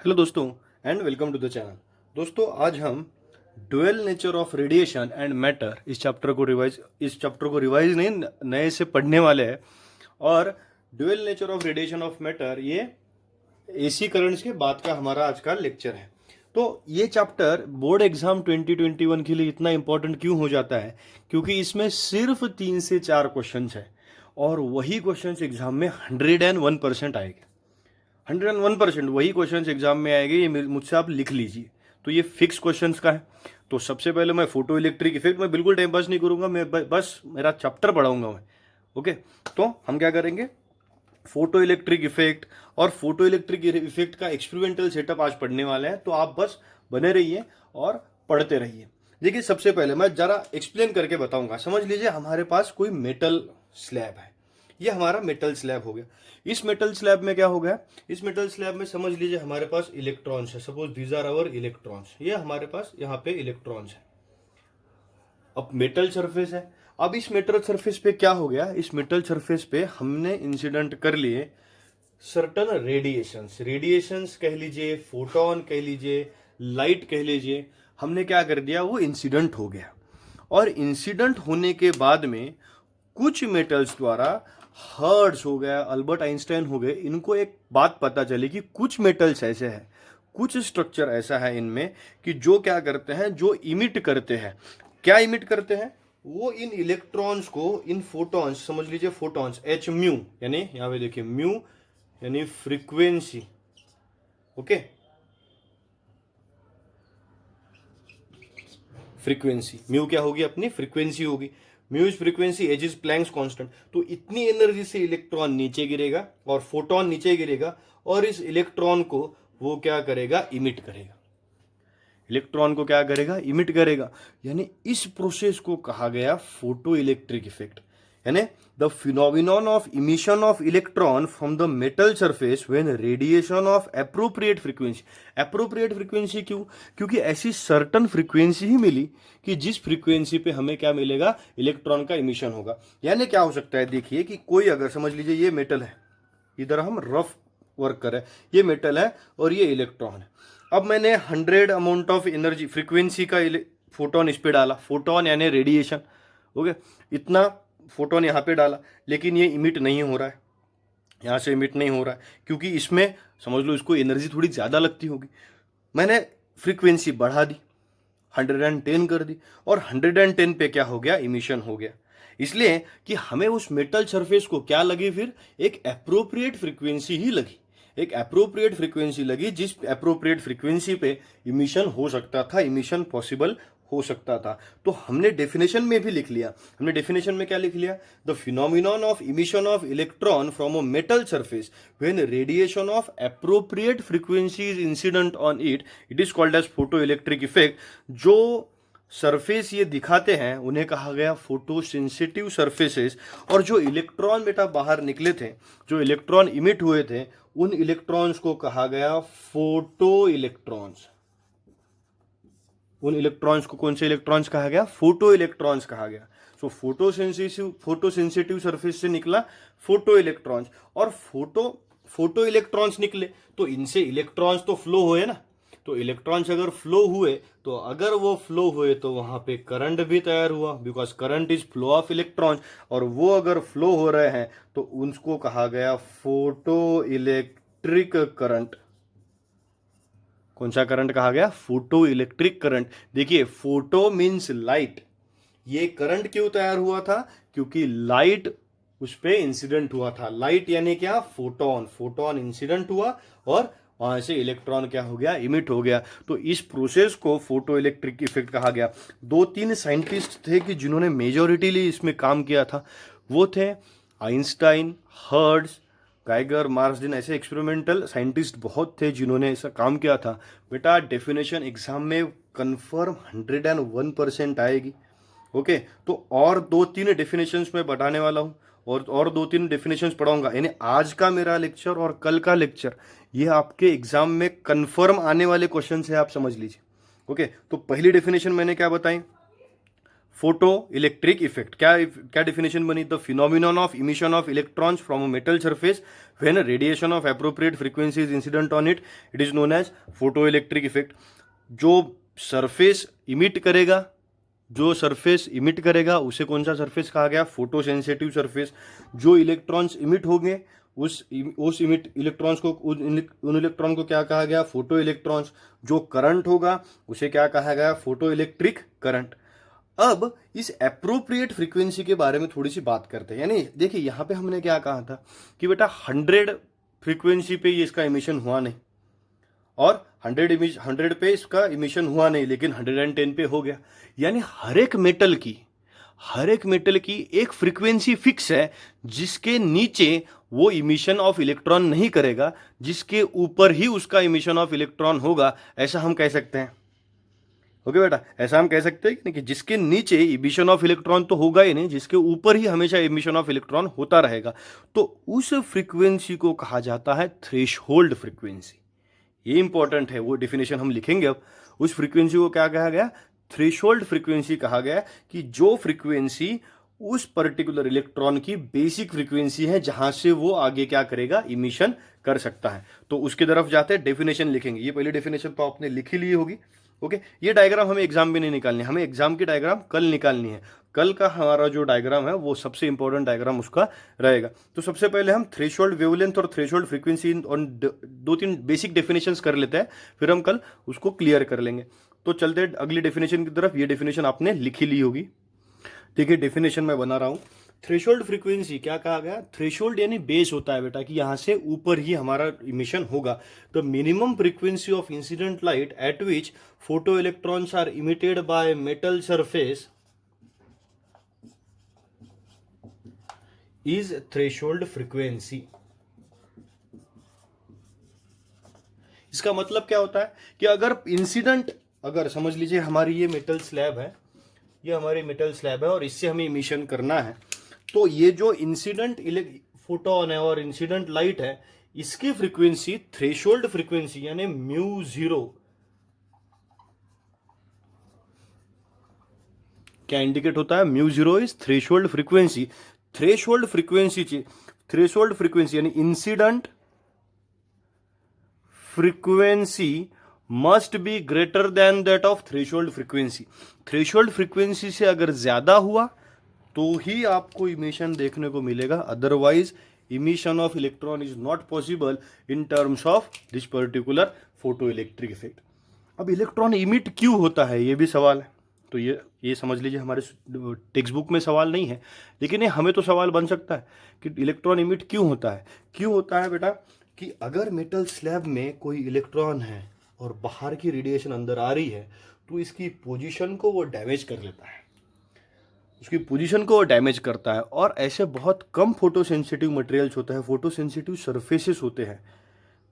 Hello दोस्तों and welcome to the channel. दोस्तों आज हम dual nature of radiation and matter इस चैप्टर को रिवाइज नहीं नए से पढ़ने वाले हैं। और dual nature of radiation of matter ये एसी करंट्स के बाद का हमारा आज का लेक्चर है। तो ये चैप्टर बोर्ड एग्जाम 2021 के लिए इतना इंपॉर्टेंट क्यों हो जाता है, क्योंकि इसमें सिर्फ 3 से 4 क्वेश्चंस है और वही क्वेश्चंस एग्जाम में 101% आएंगे। 101% वही क्वेश्चंस एग्जाम में आएंगे, ये मुझसे आप लिख लीजिए। तो ये फिक्स क्वेश्चंस का है। तो सबसे पहले मैं फोटो इलेक्ट्रिक इफेक्ट में बिल्कुल टाइम पास नहीं करूंगा, मैं बस मेरा चैप्टर पढ़ाऊंगा मैं। ओके, तो हम क्या करेंगे, फोटो इलेक्ट्रिक इफेक्ट और फोटो इलेक्ट्रिक इफेक्ट का एक्सपेरिमेंटल सेटअप आज पढ़ने वाले हैं। तो आप बस बने रहिए और पढ़ते रहिए। देखिए, सबसे पहले मैं जरा एक्सप्लेन करके बताऊंगा। समझ लीजिए हमारे पास कोई मेटल स्लैब है, ये हमारा मेटल स्लैब हो गया। इस मेटल स्लैब में क्या हो गया, इस मेटल स्लैब में समझ लीजिए हमारे पास इलेक्ट्रॉन्स है। Suppose these are our electrons, ये हमारे पास यहाँ पे इलेक्ट्रॉन्स है। अब मेटल सरफेस है। अब इस मेटल सरफेस पे क्या हो गया, इस मेटल सरफेस पे हमने इंसिडेंट कर लिए सर्टन रेडिएशंस कह लीजिए, फोटोन कह लीजिए, लाइट कह लीजिए। हमने क्या कर दिया, वो इंसिडेंट हो गया। और इंसिडेंट होने के बाद में कुछ मेटल्स द्वारा, हर्ट्ज हो गया, अल्बर्ट आइंस्टाइन हो गए, इनको एक बात पता चली कि कुछ मेटल्स ऐसे हैं, कुछ स्ट्रक्चर ऐसा है इनमें कि जो क्या करते हैं, जो इमिट करते हैं। क्या इमिट करते हैं, वो इन इलेक्ट्रॉन्स को, इन फोटॉन्स, समझ लीजिए फोटॉन्स, एच म्यू, यानी यहां पे देखिए म्यू यानी फ्रीक्वेंसी। ओके, फ्रीक्वेंसी, म्यू क्या होगी, अपनी फ्रीक्वेंसी होगी। Mu is frequency, H is Planck's constant. तो इतनी एनर्जी से इलेक्ट्रॉन नीचे गिरेगा और फोटोन नीचे गिरेगा और इस इलेक्ट्रॉन को वो क्या करेगा, इमिट करेगा। इलेक्ट्रॉन को क्या करेगा, इमिट करेगा। यानी इस प्रोसेस को कहा गया फोटो इलेक्ट्रिक इफेक्ट, यानी the phenomenon of emission of electron from the metal surface when radiation of appropriate frequency. Appropriate frequency क्यों, क्योंकि ऐसी सर्टन फ्रीक्वेंसी ही मिली कि जिस फ्रीक्वेंसी पे हमें क्या मिलेगा, इलेक्ट्रॉन का इमिशन होगा। यानी क्या हो सकता है, देखिए कि कोई अगर समझ लीजिए ये मेटल है, इधर हम रफ वर्क करें, ये मेटल है और ये इलेक्ट्रॉन है। अब मैंने 100 अमाउंट ऑफ एनर्जी फ्रीक्वेंसी का फोटोन इस पे डाला, फोटोन यानी रेडिएशन। ओके, इतना फोटोन यहाँ पे डाला, लेकिन ये इमिट नहीं हो रहा है, यहाँ से इमिट नहीं हो रहा है, क्योंकि इसमें समझ लो इसको एनर्जी थोड़ी ज़्यादा लगती होगी। मैंने फ्रीक्वेंसी बढ़ा दी, 110 कर दी, और 110 पे क्या हो गया, इमिशन हो गया। इसलिए कि हमें उस मेटल सरफेस को क्या लगी, फिर एक एप्रोप्रिएट फ्रीक्वेंसी ही लगी, एक एप्रोप्रिएट फ्रीक्वेंसी लगी, जिस एप्रोप्रिएट फ्रीक्वेंसी पे इमिशन हो सकता था, इमिशन पॉसिबल हो सकता था। तो हमने डेफिनेशन में भी लिख लिया। हमने डेफिनेशन में क्या लिख लिया, the phenomenon of emission of electron from a metal surface when radiation of appropriate frequency is incident on it, it is called as photoelectric effect. जो सरफेस ये दिखाते हैं उन्हें कहा गया फोटो सेंसिटिव सरफेसेस। और जो इलेक्ट्रॉन बेटा बाहर निकले थे, जो इलेक्ट्रॉन इमिट हुए थे, उन इलेक्ट्रॉन्स को कहा गया फोटो इलेक्ट्रॉन्स। उन इलेक्ट्रॉन्स को कौन से इलेक्ट्रॉन्स कहा गया, फोटो इलेक्ट्रॉन्स कहा गया। सो फोटो सेंसिटिव सरफेस से निकला फोटो इलेक्ट्रॉन्स, और फोटो इलेक्ट्रॉन्स निकले तो इनसे इलेक्ट्रॉन्स तो फ्लो हुए ना। तो इलेक्ट्रॉन्स अगर फ्लो हुए, तो अगर वो फ्लो हुए तो वहां पे करंट भी तैयार हुआ, because current is flow of electrons. और वो अगर फ्लो हो रहे हैं तो उनको कहा गया फोटो इलेक्ट्रिक करंट। कौन सा करंट कहा गया, फोटो इलेक्ट्रिक करंट। देखिए, फोटो मीन्स लाइट। ये करंट क्यों तैयार हुआ था, क्योंकि लाइट उस पे इंसिडेंट हुआ था। लाइट यानी क्या, फोटोन, फोटोन इंसिडेंट हुआ और वहां से इलेक्ट्रॉन क्या हो गया, इमिट हो गया। तो इस प्रोसेस को फोटो इलेक्ट्रिक इफेक्ट कहा गया। 2-3 साइंटिस्ट थे कि जिन्होंने मेजोरिटीली इसमें काम किया था। वो थे आइंस्टाइन, हर्ट्ज, गाइगर, मार्सडिन। ऐसे एक्सपेरिमेंटल साइंटिस्ट बहुत थे जिन्होंने ऐसा काम किया था। बेटा डेफिनेशन एग्जाम में कंफर्म 101% आएगी। ओके, तो और 2-3 डेफिनेशंस मैं बताने वाला हूँ, और 2-3 डेफिनेशंस पढ़ाऊंगा। यानी आज का मेरा लेक्चर और कल का लेक्चर, ये आपके एग्जाम में कंफर्म आने वाले क्वेश्चन है, आप समझ लीजिए। ओके, तो पहली डेफिनेशन मैंने क्या बताई, फोटो इलेक्ट्रिक इफेक्ट। क्या डेफिनेशन बनी? The phenomenon of emission of electrons from a metal surface when radiation of appropriate frequency is incident on it, it is known as photoelectric effect. जो surface emit करेगा, जो surface emit करेगा उसे कौन सा surface कहा गया? Photo sensitive surface. जो इलेक्ट्रॉन्स इमिट होंगे उस इमिट इलेक्ट्रॉन्स को, उन इलेक्ट्रॉन को क्या कहा गया? Photo electrons. जो करंट होगा उसे क्या कहा गया? Photo electric current. अब इस एप्रोप्रिएट फ्रीक्वेंसी के बारे में थोड़ी सी बात करते हैं। यानी देखिए यहां पे हमने क्या कहा था कि बेटा 100 फ्रीक्वेंसी पे ये इसका इमिशन हुआ नहीं, और 100 पे इसका इमिशन हुआ नहीं, लेकिन 110 पे हो गया। यानी हर एक मेटल की एक फ्रीक्वेंसी फिक्स है जिसके नीचे वो इमिशन ऑफ इलेक्ट्रॉन नहीं करेगा, जिसके ऊपर ही उसका इमिशन ऑफ इलेक्ट्रॉन होगा। ऐसा हम कह सकते हैं। ओके बेटा, ऐसा हम कह सकते हैं कि जिसके नीचे इमिशन ऑफ इलेक्ट्रॉन तो होगा ही नहीं, जिसके ऊपर ही हमेशा इमिशन ऑफ इलेक्ट्रॉन होता रहेगा, तो उस फ्रीक्वेंसी को कहा जाता है थ्रेशहोल्ड फ्रीक्वेंसी। ये इंपॉर्टेंट है, वो डिफिनेशन हम लिखेंगे अब। उस फ्रीक्वेंसी को क्या कहा गया? थ्रेशहोल्ड फ्रीक्वेंसी कहा गया, कि जो फ्रीक्वेंसी उस पर्टिकुलर इलेक्ट्रॉन की बेसिक फ्रीक्वेंसी है जहां से वो आगे क्या करेगा? इमिशन कर सकता है। तो उसकी तरफ जाते हैं, डेफिनेशन लिखेंगे। ये पहली डेफिनेशन तो आपने लिख ही ली होगी। ओके, ये डायग्राम हमें एग्जाम में नहीं निकालनी है, हमें एग्जाम की डायग्राम कल निकालनी है। कल का हमारा जो डायग्राम है वो सबसे इंपॉर्टेंट डायग्राम उसका रहेगा। तो सबसे पहले हम थ्रेशोल्ड वेवलेंथ और थ्रेशोल्ड फ्रीक्वेंसी और 2-3 बेसिक डेफिनेशंस कर लेते हैं, फिर हम कल उसको क्लियर कर लेंगे। तो चलते हैं अगली डेफिनेशन की तरफ। ये डेफिनेशन आपने लिख ही ली होगी। देखिए डेफिनेशन मैं बना रहा हूं। थ्रेशोल्ड फ्रीक्वेंसी क्या कहा गया? थ्रेशोल्ड यानी बेस होता है बेटा, कि यहां से ऊपर ही हमारा इमिशन होगा। The minimum frequency of incident light at which photoelectrons are emitted by metal surface is threshold frequency. इसका मतलब क्या होता है कि अगर समझ लीजिए हमारी ये मेटल स्लैब है, ये हमारी मेटल स्लैब है और इससे हमें इमिशन करना है, तो ये जो इंसिडेंट फोटोन है और इंसिडेंट लाइट है, इसकी फ्रीक्वेंसी थ्रेशोल्ड फ्रीक्वेंसी यानी म्यू जीरो क्या इंडिकेट होता है? Mu zero is threshold frequency. Threshold frequency यानी incident frequency must be greater than that of threshold frequency. Threshold frequency से अगर ज्यादा हुआ तो ही आपको इमिशन देखने को मिलेगा, otherwise emission of electron is not possible in terms of this particular photo electric effect. अब इलेक्ट्रॉन इमिट क्यों होता है, ये भी सवाल है। तो ये समझ लीजिए हमारे टेक्स्ट बुक में सवाल नहीं है, लेकिन ये हमें तो सवाल बन सकता है कि इलेक्ट्रॉन इमिट क्यों होता है। क्यों होता है बेटा? कि अगर मेटल स्लैब में कोई इलेक्ट्रॉन है और बाहर की रेडिएशन अंदर आ रही है, तो इसकी पोजीशन को वो डैमेज कर लेता है, उसकी पोजीशन को वो डैमेज करता है। और ऐसे बहुत कम फोटो सेंसिटिव मटेरियल्स होते हैं, फोटो सेंसिटिव सरफेसेस होते हैं,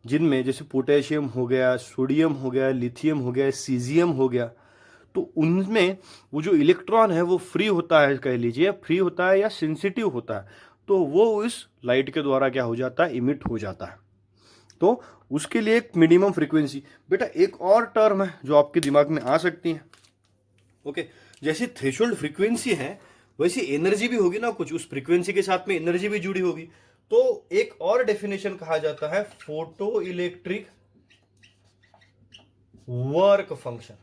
जिनमें जैसे पोटेशियम हो गया, सोडियम हो गया, लिथियम हो गया, सीजियम हो गया, तो उनमें वो जो इलेक्ट्रॉन है वो फ्री होता है, कह लीजिए फ्री होता है या सेंसिटिव होता है, तो वो इस लाइट के द्वारा क्या हो जाता है? इमिट हो जाता है। तो उसके लिए एक मिनिमम फ्रीक्वेंसी। बेटा एक और टर्म है जो आपके दिमाग में आ सकती है। ओके, जैसे थ्रेशोल्ड फ्रीक्वेंसी है वैसी एनर्जी भी होगी ना, कुछ उस फ्रीक्वेंसी के साथ में एनर्जी भी जुड़ी होगी। तो एक और डेफिनेशन कहा जाता है फोटो इलेक्ट्रिक वर्क फंक्शन।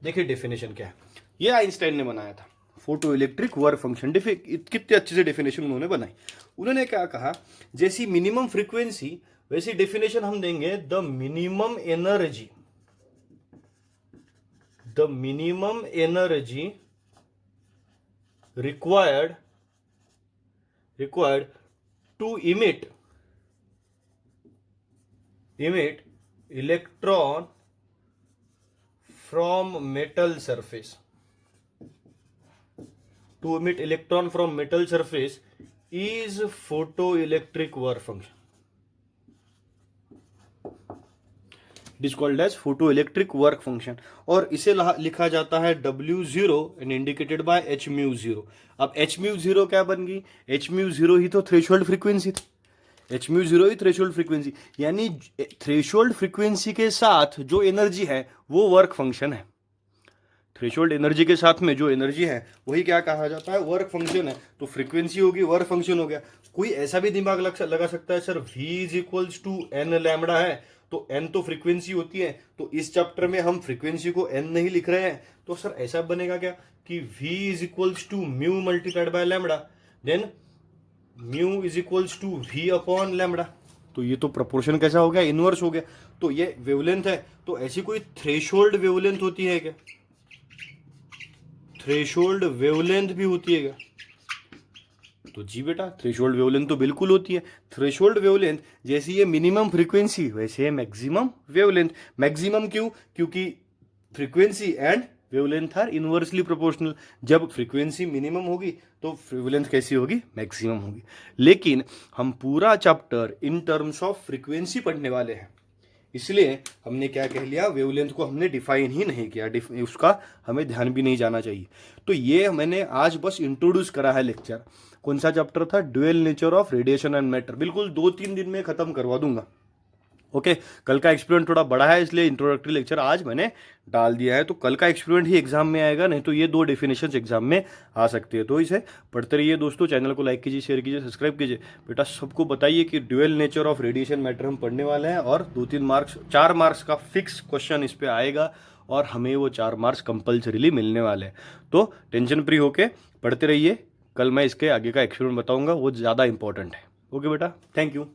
देखिए डेफिनेशन क्या है, ये आइंस्टाइन ने बनाया था, फोटो इलेक्ट्रिक वर्क फंक्शन। कितने अच्छे से डेफिनेशन उन्होंने बनाई। उन्होंने क्या कहा? जैसी मिनिमम फ्रीक्वेंसी वैसी डेफिनेशन हम देंगे, the minimum energy required to emit electron from metal surface is photoelectric work function. It is called as photoelectric work function और इसे लिखा जाता है W0 and indicated by h mu 0। अब h mu 0 क्या बन गई? h mu 0 ही तो थ्रेशोल्ड फ्रीक्वेंसी थी, h mu 0 ही थ्रेशोल्ड फ्रीक्वेंसी, यानी थ्रेशोल्ड फ्रीक्वेंसी के साथ जो एनर्जी है वो वर्क फंक्शन है। थ्रेशोल्ड एनर्जी के साथ में जो एनर्जी है वही क्या कहा जाता है, वर्क फंक्शन है। तो फ्रीक्वेंसी होगी, वर्क फंक्शन हो गया। कोई ऐसा भी दिमाग लगा सकता है, sir v is equals to n lambda है, तो n तो फ्रीक्वेंसी होती है, तो इस चैप्टर में हम फ्रीक्वेंसी को n नहीं लिख रहे हैं, तो सर ऐसा बनेगा क्या कि v is equals to mu multiplied by lambda, then mu is equals to v upon lambda. तो ये तो प्रोपोर्शन कैसा हो गया, इनवर्स हो गया। तो ये वेवलेंथ है, तो ऐसी कोई थ्रेशोल्ड वेवलेंथ होती है क्या, थ्रेशोल्ड वेवलेंथ भी होती है क्या? तो जी बेटा, थ्रेशोल्ड वेवलेंथ तो बिल्कुल होती है। थ्रेशोल्ड वेवलेंथ जैसी ये मिनिमम फ्रीक्वेंसी वैसे है मैक्सिमम वेवलेंथ। मैक्सिमम क्यों, क्योंकि frequency and wavelength are inversely proportional. जब फ्रीक्वेंसी मिनिमम होगी तो वेवलेंथ कैसी होगी, मैक्सिमम होगी। लेकिन हम पूरा chapter in terms of frequency पढ़ने वाले हैं, इसलिए हमने क्या कह लिया, वेवलेंथ को हमने डिफाइन ही नहीं किया, उसका हमें ध्यान भी नहीं जाना चाहिए। तो ये मैंने आज बस इंट्रोड्यूस करा है लेक्चर। कौन सा चैप्टर था, dual nature of radiation and matter. बिल्कुल 2-3 दिन में खत्म करवा दूंगा। ओके, कल का एक्सपेरिमेंट थोड़ा बड़ा है, इसलिए इंट्रोडक्टरी लेक्चर आज मैंने डाल दिया है। तो कल का एक्सपेरिमेंट ही एग्जाम में आएगा, नहीं तो ये 2 डेफिनेशंस एग्जाम में आ सकती है। तो इसे पढ़ते रहिए दोस्तों। चैनल को लाइक कीजिए, शेयर कीजिए, सब्सक्राइब कीजिए। बेटा सबको बताइए कि dual nature of radiation matter हम पढ़ने वाले हैं, और 2-3 मार्क्स, 4 मार्क्स का फिक्स क्वेश्चन इस पर आएगा, और हमें वो 4 मार्क्स कंपल्सरीली मिलने वाले हैं। तो टेंशन फ्री होके पढ़ते रहिए। कल मैं इसके आगे का एक्सपेरिमेंट बताऊंगा, वो ज़्यादा इंपॉर्टेंट है। ओके बेटा, थैंक यू।